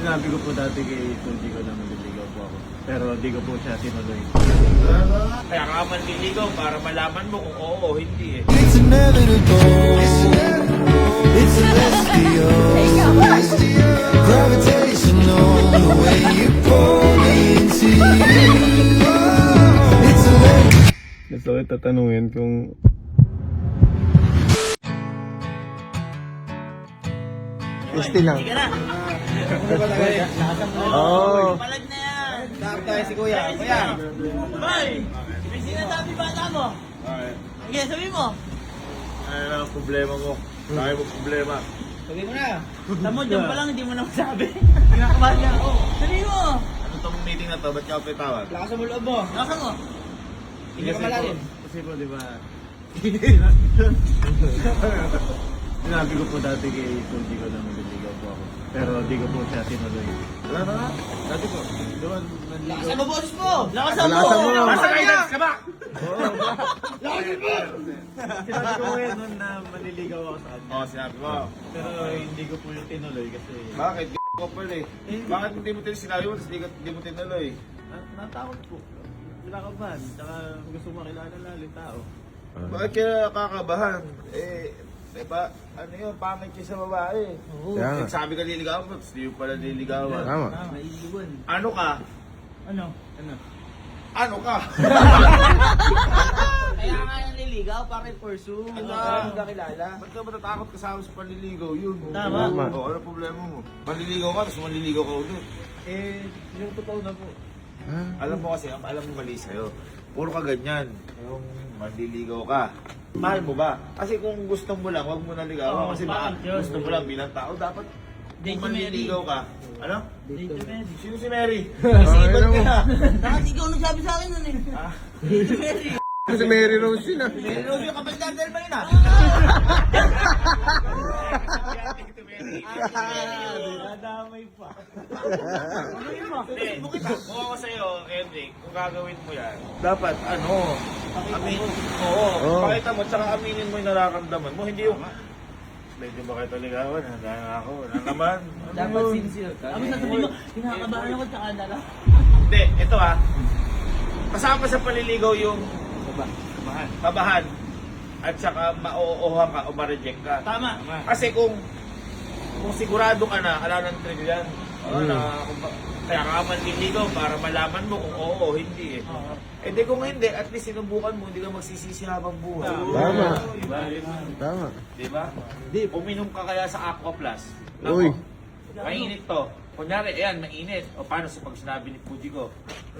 Sinabi ko po dati kay Tunji ko na maliligaw po ako. Pero di ko po siya tinuloy. Kaya ka manliligaw para malaman mo kung oo o hindi eh. It's inevitable. It's celestial. Gravitational. The way you pull me into you. It's electric. Gusto ko tatanungin kung Gusti lang. Sige na. Oo. Palag na yan. Tawag tayo si Kuya. Kuya. Boy! May sinasabi bata mo? Sige, sabi mo. ano lang ang problema mo. Tayo mo problema. Sabi mo na. Tamo, dyan pa lang, hindi mo na masabi. Kinakabahan niya ako. Sabi mo. Ano tong meeting na to? Ba't ka ako tawag? Lakas mo loob mo. Nakasan mo. Hindi ka malalim. Kasi po, di ba? Sinabi ko po dati kay Tunji ko na maliligaw po ako. Pero di ko po siya tinuloy. Wala na nga. Dati po. Di ba? Lakas mo boses mo. Lakasan mo. Lakasan mo. Nasa guidance ka ba? Sinabi ko ngayon nun na maliligaw ako sa kanya. Oo, sinabi mo. Pero hindi ko po yung tinuloy kasi Bakit? Ko pala eh. Bakit hindi mo sinabi mo, tapos hindi mo tinuloy? natakot po. Kinakabahan. Tsaka gusto makilala lalo yung tao. Bakit kaya nakakabahan? Diba, ano yun, pangit siya sa babae. Kaya nga. Sabi ka liligawan mo, tapos di mo pala liligawan. Tama. Ano ka? Ano? Ano ka? Kaya nga naliligaw para i-pursue. Ano? Hindi ka kilala. Ba't ka matatakot kasama sa panliligaw yun? Tama. Oo, ano problema mo? Manliligaw ka, tapos manliligaw ka ulit. Yung totoo na po. Alam mo kasi, alam mo mali sa'yo. Puro ka ganyan. Yung manliligaw ka. Mahal mo ba? Kasi kung gusto mo lang, wag mo naligawan. Kasi baka gusto mo lang bilang tao, dapat kung manliligaw ka. Ano? Sino si Mary? Isipan ka na. Bakit ikaw nagsabi sa akin nun eh? Si Mary Rose yun ah. Pero yung kapal dandal ba yun ah? Nadamay pa. Hindi, kung ako sa'yo, Kendrick, kung gagawin mo yan, dapat aminin Oo. pakita mo, tsaka aminin mo yung nararamdaman mo, hindi yung, medyo ba kayo ligawan, handa na ako, na naman. Dapat sincere ka. Ano Ano sasabihin mo? Kinakabahan ako tsaka dala. Hindi, ito kasama sa paliligaw yung kabahan, at saka ma-oohan ka o ma-reject ka. Tama. Kasi kung sigurado ka na, ala ng thrill yan. Kaya ka manliligaw para malaman mo kung oo o hindi eh. Eh di kung hindi, at least sinubukan mo, hindi ka magsisisi habang buhay. Tama. Diba? Tama. Diba? Di, uminom ka kaya sa Aqua Plus. Uy. Mainit to. Kunyari, ayan, mainit. O paano sa pag sinabi ni Fuji ko,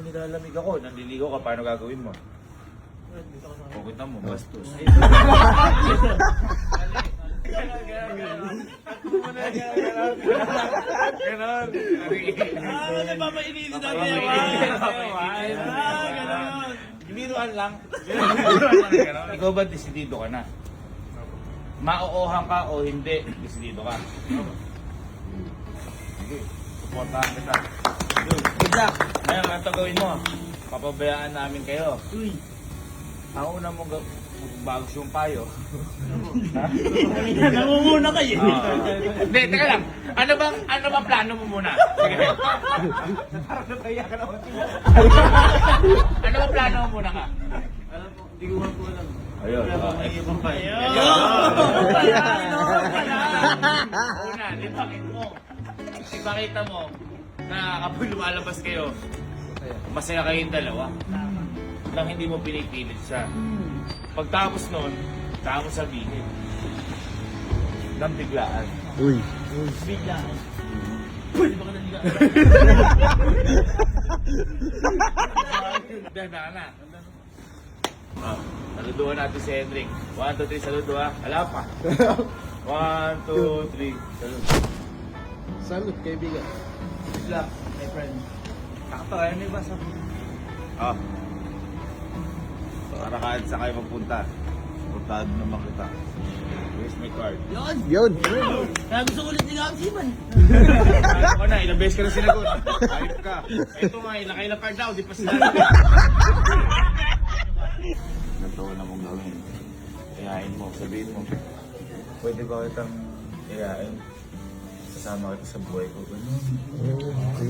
nilalamig ako, nanliligaw ka, paano gagawin mo? Pupunta mo, bastos. Ganon. Napapainit natin yan. Ganon. Biruan lang. Ikaw ba desidido ka na? Maoohan ka o hindi, desidido ka. Sige, supportahan kita. Good luck. Ngayon, ang gawin mo, papabayaan namin kayo. Uy. Ang una mong bagos yung payo. Namumuna kayo. Hindi, teka lang. Ano bang plano mo muna? Sige. Parang nataya ka naman. Ano bang plano mo muna ka? Alam po, hindi ko nga po alam. Ayun. Ay, ibang pa. Una, ipakita mo na kapag lumalabas kayo, masaya kayong dalawa. Lang hindi mo pinipilit siya. Pagtapos nun, saka mo sabihin. Nang biglaan. Uy. Bigla. Pwede ba ka naliga? Dahil na. Saluduhan natin si Hendrik. 1, 2, 3, saludo ha. Ala pa. 1, 2, 3, saludo. Salute, kaibigan. Good luck, my friend. Nakatawa, ano yung basa mo? Para kahit sa kayo magpunta, puntahan naman kita. Where's my card? Yun. Yun. Kaya gusto ko ulit ligawan si Ivan. Ano ko na, ilang beses ka na sinagot. Ayop ka. Ito nga, nakailang card daw, di pa sila. Ganito na mong gawin. Iyain mo, sabihin mo. Pwede ba kitang iyain? Sasama kita sa buhay ko. Ganun.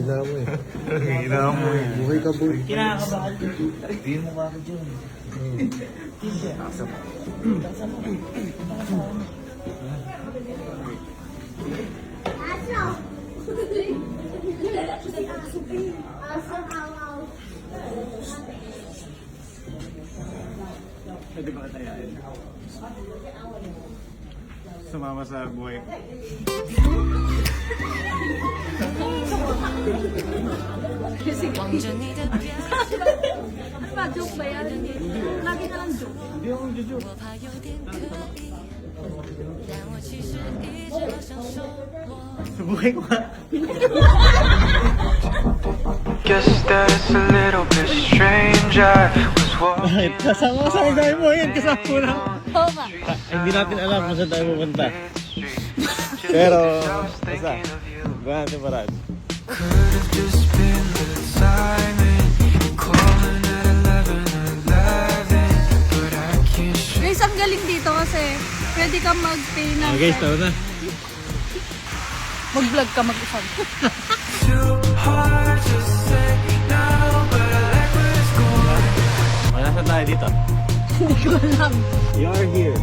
Hina mo eh. Hina mo eh. Buhay ka, boy. Kinakabahan. Tingin mo ka ako dyan. Pwede ba katayain? Sumama sa buhay ko. Ano ba, joke ba yan? Lagi na lang joke. Hindi ako jojo. Sa buhay ko nga. Guess that it's a little bit strange. I was walking Bakit? Kasama ko sa magdami mo yan. Kasama ko na. Oo nga. Hindi natin alam kung saan tayo pupunta. Pero, basta. Gawin natin paraan. could have just been the timing. Calling at 11:11, but I can't shake. Guys, ang galing dito kasi pwede kang mag-pay ng... Okay, tao na. Mag-vlog ka mag-isang. Too hard to say now, but I like where it's going. Wala saan tayo dito? Hindi ko alam. You are here.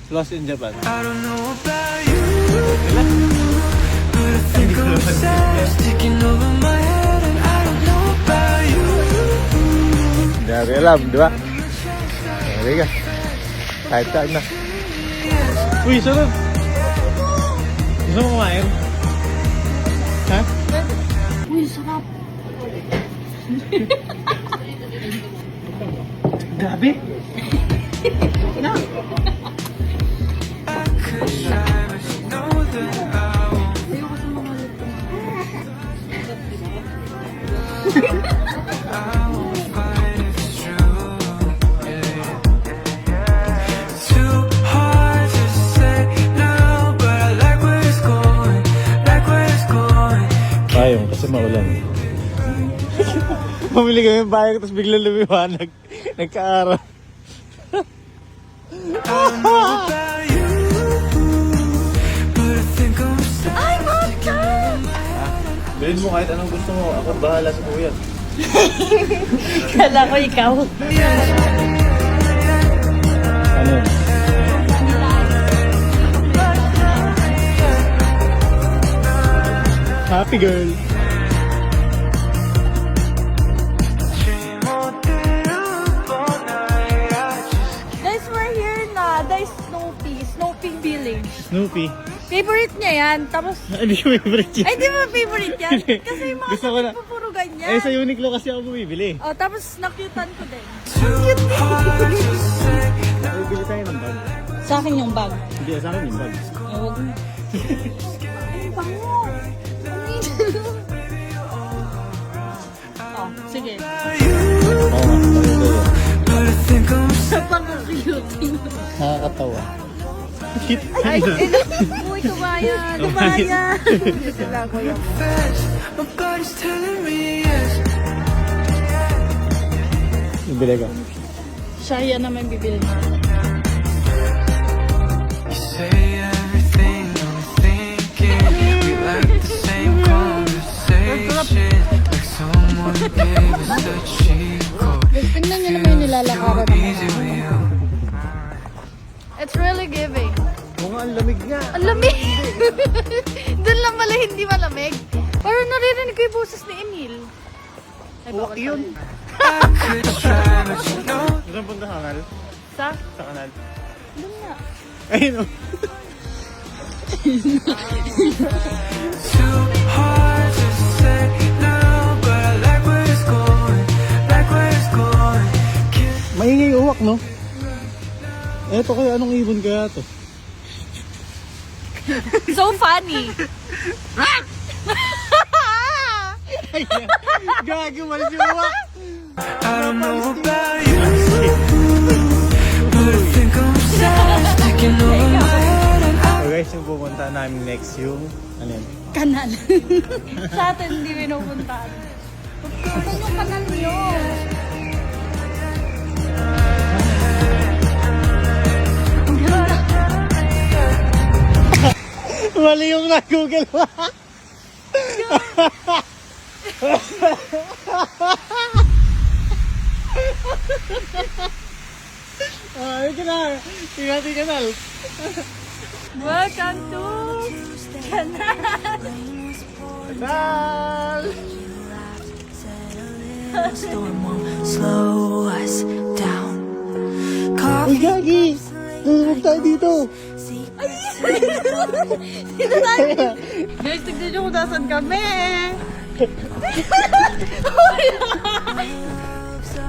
Lost in Japan. I don't know about you, but I think I'm obsessed, taking over my head, and I don't know about you. Hindi natin alam, di ba? Okay ka. Kahit saan na. Uy, sarap! Gusto mo kumain? Ha? Uy, sarap. Grabe! I could try, but you know that I won't. Ayoko sa mga luto. I won't fight if it's true. Too hard to say now, but I like where it's going. Like where it's going. Payong, kasi maulan. Pamili kami ng payong, tapos biglang lumiwanag. Nagka-araw. I don't know about you, but I think I'm obsessed. Ay, Mata! Bilhin mo kahit anong gusto mo. Ako bahala sa kuya. Kala ko ikaw. Ano yun? Happy girl. Dream all day up all night. I just Guys, we're here na. Dahil Snoopy Village. Snoopy. Favorite niya yan. Tapos, Hindi ko favorite yun. ay, di ba favorite yan? Kasi yung mga Gusto ko na. sakit puro ganyan. Eh, sa Uniqlo kasi ako bumibili. Oh, tapos nakyutan ko din. too hard to say. Bibili tayo ng bag. Sa akin yung bag. Hindi, sa akin yung bag. Ay, wag na. Ay, bango. Oh, sige. Oo, But I think I'm Sa pang-cute. nakakatawa. Hit. Ay, uy, kabayan. Kabayan. Sila ko yung... obsessed. My body's telling me yes. Bibili ka. Siya yan naman bibili na. You say everything I'm thinking. We like the same conversation. Like someone gave us a cheat code. Tingnan niyo naman yung nilalakaran ng Easy mga. with you. It's really giving. Oo nga, ang lamig nga. Ang lamig! Doon lang pala hindi malamig. Parang naririnig ko yung boses ni Emil. Ay, baka yun. I could try, but you know Saan punta sa kanal? Sa? Sa kanal. Doon nga. Ayun o. too hard to say now, but I like where it's going. Like where it's going. Can't Maingay uwak, no? Eto kaya, anong ibon kaya to? So funny. Gagi, malis yung uwak! I don't know about you, but I think I'm obsessed, taking over my head, and I So guys, yung pupunta namin next yung, ano yun? Kanal. Sa atin, hindi pinupuntahan. Saan yung kanal niyo? Ang ganda. Mali yung na-google mo. Ay, kanal. Tingati kanal. Welcome to Canal. Kanal! Storm won't slow us down. Uy, Coffee, Gagi! Nalulog tayo dito. Guys, tignan nyo kung nasan kami.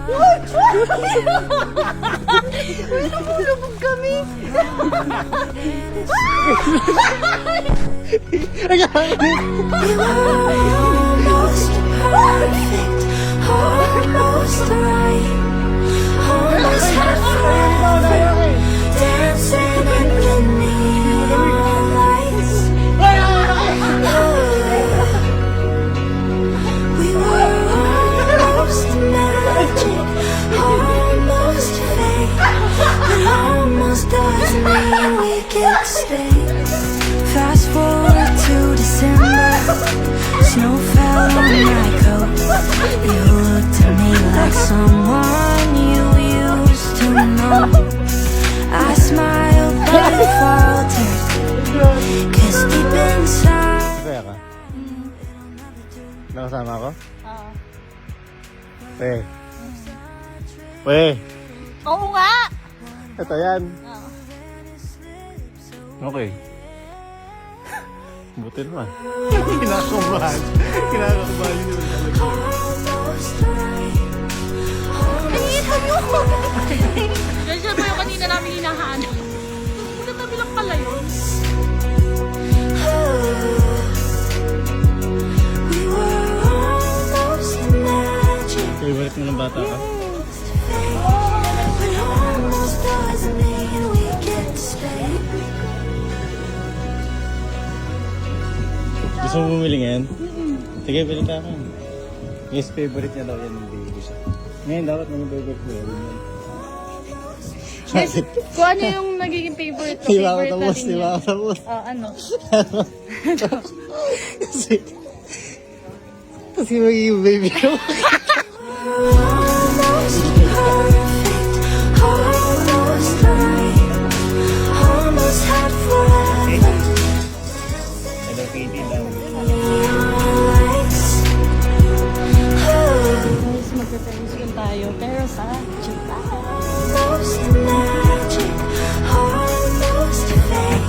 Uy, lumulubog kami. we were almost perfect, almost right, almost had forever, dancing in the neon lights. We were almost magic, almost fake, but almost doesn't mean we can stay. Fast forward to December, snow fell on my coat. You looked at me like someone you used to know. I smiled but it faltered, 'cause deep inside. Masaya ka? Nakasama ko? Oo. Oo nga. Ito yan. Oo. Okay. Buti naman. Kinakabahan. Kinakabahan yun talaga. Almost right. Nakita nyo! Yan siya ba yung kanina namin hinahanap? Nagtabi lang pala yun. We were almost magic, Favorite mo ng bata ka? but almost doesn't mean we get to stay. Gusto mo bumili ngayon? Sige, bili ka akin. Yes, favorite niya daw yan ng baby siya. Ngayon, dapat mga favorite mo yan. Guys, kung ano yung nagiging favorite ko, Di ba ako favorite tapos? natin Di ba yan. ako tapos? Ano? Kasi magiging baby ko. Almost perfect, almost right, almost had forever. Hello, Katie daw. Lights. Guys, magka-friendskin tayo, pero sa Japan. Almost magic, almost fake,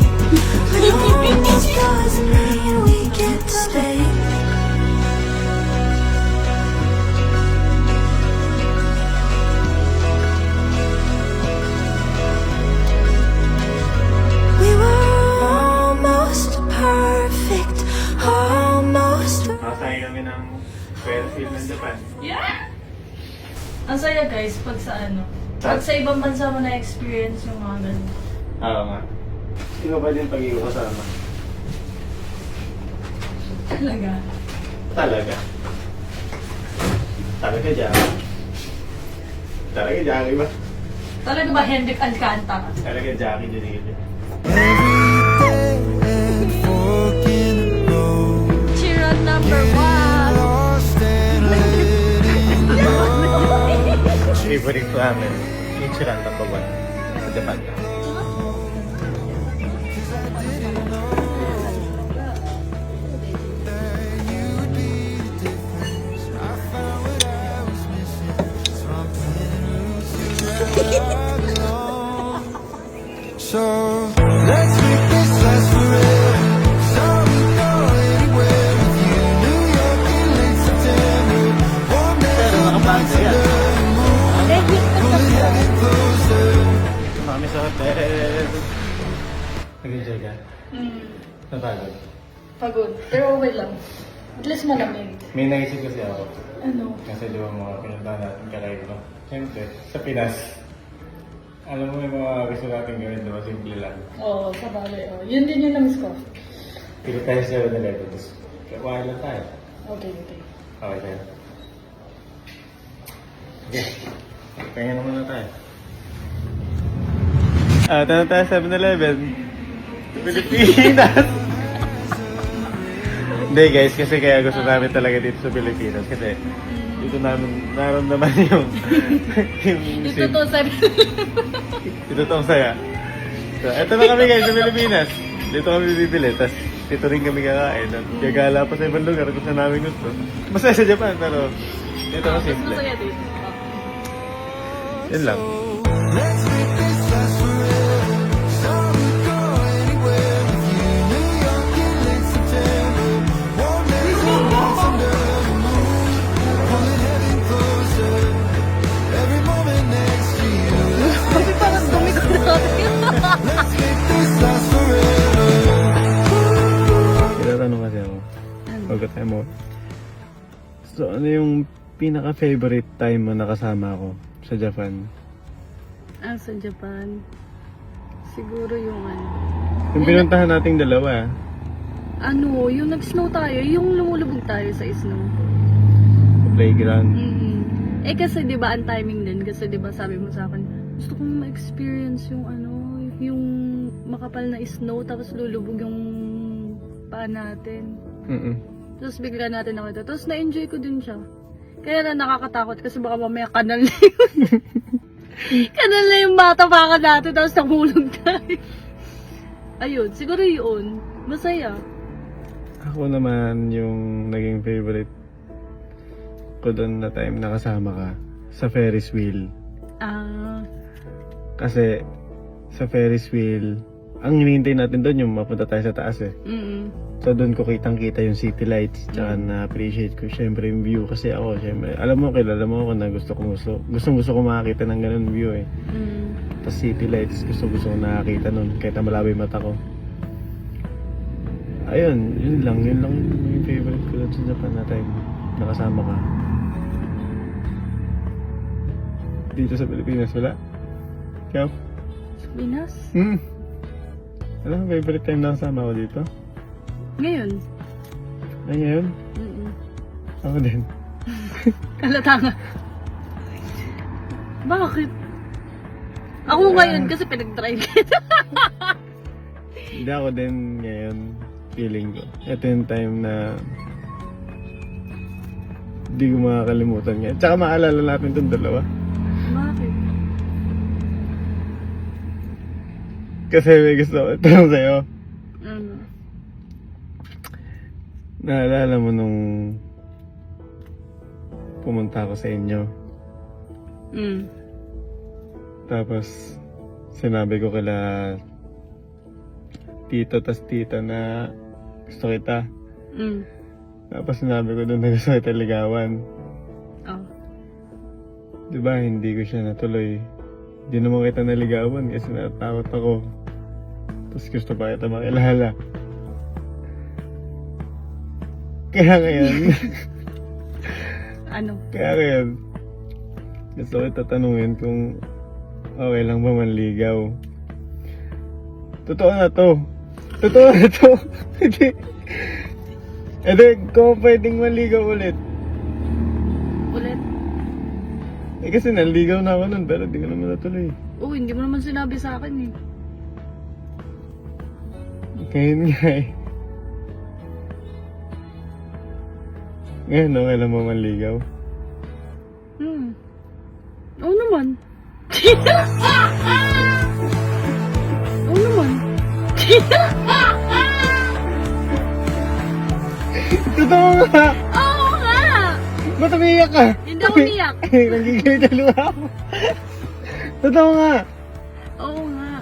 but almost doesn't mean we get to stay. We were almost perfect, almost. Nakasaya kami ng Fairfield ng Japan. Ang saya guys, pag sa ano, pag sa ibang bansa mo na-experience yung mga ganun. Oo nga. Sino ba din pag-iwi kasama? Talaga. Talaga. Talaga dyan. Talaga dyan, iba? Talaga ba Hendrik Alcantara? Talaga Jackie Janelle. Forking the road, Chiron number 1. lost and letting go. Favorite ko namin, Ichiran number 1 sa Japan. So let's make this last forever. So we go anywhere with you. New York in late September. Warm days on nights under the moon. Pull it heavy closer. Kami sa hotel. Nag-enjoy ka? Napagod. Pagod. Pero okay lang. At least malamig. May naisip kasi ako. Ano? Kasi di ba mga pinuntahan natin ka-live ko. Siyempre, sa Pinas, alam mo yung mga gusto natin gawin, di ba? Simple lang. Oo, sa bagay. Oh. Yun din yung namiss ko. Pili tayo sa 7-Eleven, tapos kuhain lang tayo. Okay, okay. Okay tayo. Okay. Kaya naman na tayo. Tayo tayo 7-Eleven. Pilipinas! Hindi guys, kasi kaya gusto namin talaga dito sa Pilipinas. Kasi dito namin naramdaman yung Dito to sa... Dito to ang saya. So, eto na kami guys sa Pilipinas. Dito kami bibili. Tapos dito rin kami kakain. At gagala pa sa ibang lugar kung saan namin gusto. Masaya sa Japan, pero dito na simple. Masaya dito. Yun lang. Let's make this last forever. So we go anywhere with you. New York in late September. Warm nights under the moon. Pulling heaven closer. Every moment next to you. Kasi parang dumi ko natin. Let's make this last forever. Tinatanong kasi ako. Bago tayo mo. So, ano yung pinaka-favorite time mo nakasama ako sa Japan? Sa Japan. Siguro yung ano. Yung pinuntahan nating dalawa. Ano, yung nag-snow tayo, yung lumulubog tayo sa snow. Sa playground. Eh kasi 'di ba ang timing din kasi 'di ba sabi mo sa akin, gusto kong ma-experience yung ano, yung makapal na snow tapos lulubog yung paa natin. Tapos bigla natin nakita. Tapos na-enjoy ko din siya. Kaya na nakakatakot kasi baka mamaya kanal na yun. Kanal na yung bata baka natin tapos nahulog tayo. Ayun, siguro yun. Masaya. Ako naman yung naging favorite ko doon na time nakasama ka sa Ferris wheel. Kasi sa Ferris wheel, ang hinihintay natin doon yung mapunta tayo sa taas eh. So doon ko kitang-kita yung city lights, tsaka na-appreciate ko syempre yung view kasi ako syempre, alam mo, kilala mo ako na gusto ko makakita ng ganun view eh. Tapos city lights, gusto ko nakakita nun kahit na malabi yung mata ko. Ayun, yun lang yung favorite ko doon sa Japan na time nakasama ka. Dito sa Pilipinas, wala? Ikaw? Sa Pinas? Alam mo, favorite time na kasama ko dito? Ngayon? Ay, ngayon? Ako din. Kalatanga. Bakit? Ako ngayon kasi pinag-try kita. Hindi ako din ngayon, feeling ko. Ito yung time na hindi ko makakalimutan ngayon. Tsaka maalala natin itong dalawa. Bakit? Kasi may gusto ko itanong sa'yo. Naalala mo nung pumunta ako sa inyo. Tapos sinabi ko kila tito tas tita na gusto kita. Tapos sinabi ko doon na gusto kita ligawan. Diba hindi ko siya natuloy. Hindi naman kita naligawan kasi natakot ako. Tapos gusto pa kita makilala. Kaya ngayon Ano? Kaya ngayon gusto ko tatanungin kung okay lang ba manligaw. Totoo na to. Hindi kung pwedeng manligaw ulit. Eh kasi naligaw na ako nun pero di ko naman natuloy. Oo, hindi mo naman sinabi sa akin eh. Ngayon nga eh. Ngayon okay lang ba manligaw? Oo naman. Oo naman. Totoo nga! Oo nga! Ba't umiyak ka? Hindi ako umiyak. Nagigilid na luha ako. Totoo nga! Oo nga.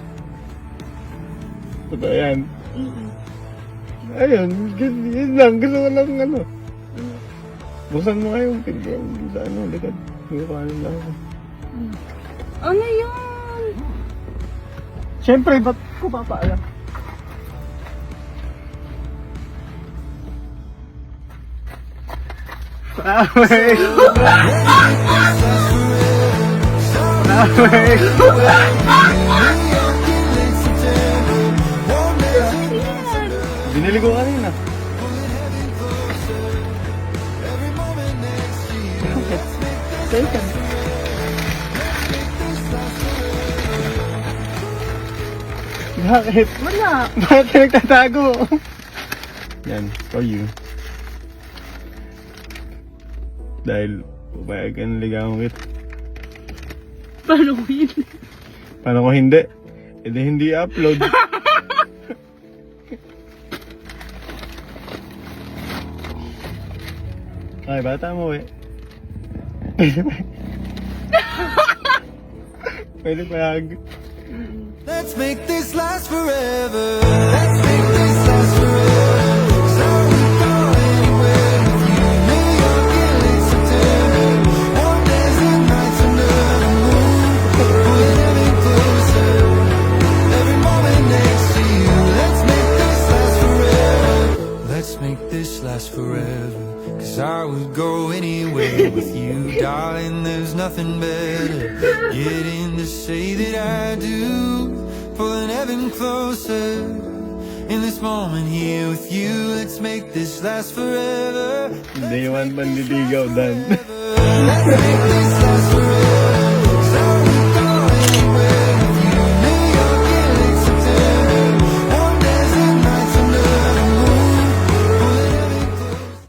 Totoo yan. Ayun, yun lang. Gusto ko lang ano. Buksan mo nga yung pinto sa ano, likod. Hindi ko alam lang ako. Ano yun? Siyempre, ba't ko papaalam? Away! Binili ko kanina. Bakit? Wala. Bakit ka nagtatago? Yan, for you. dahil pupayag ang ligawan kita. Paano ko yun? Paano ko hindi? E di hindi upload. Ay, bata mo eh. Pwede payag. Let's make this last forever. Let's make this last forever. So we go anywhere with you. New York in late September. Warm days and nights under the moon. Pulling heaven closer. Every moment next to you. Let's make this last forever. Let's make this last forever. 'Cause I would go anywhere with you, darling. There's nothing better. Getting to say that I do. Pulling heaven closer in this moment here with you. Let's make this last forever. Day one manliligaw, Dan. Let's make this last forever.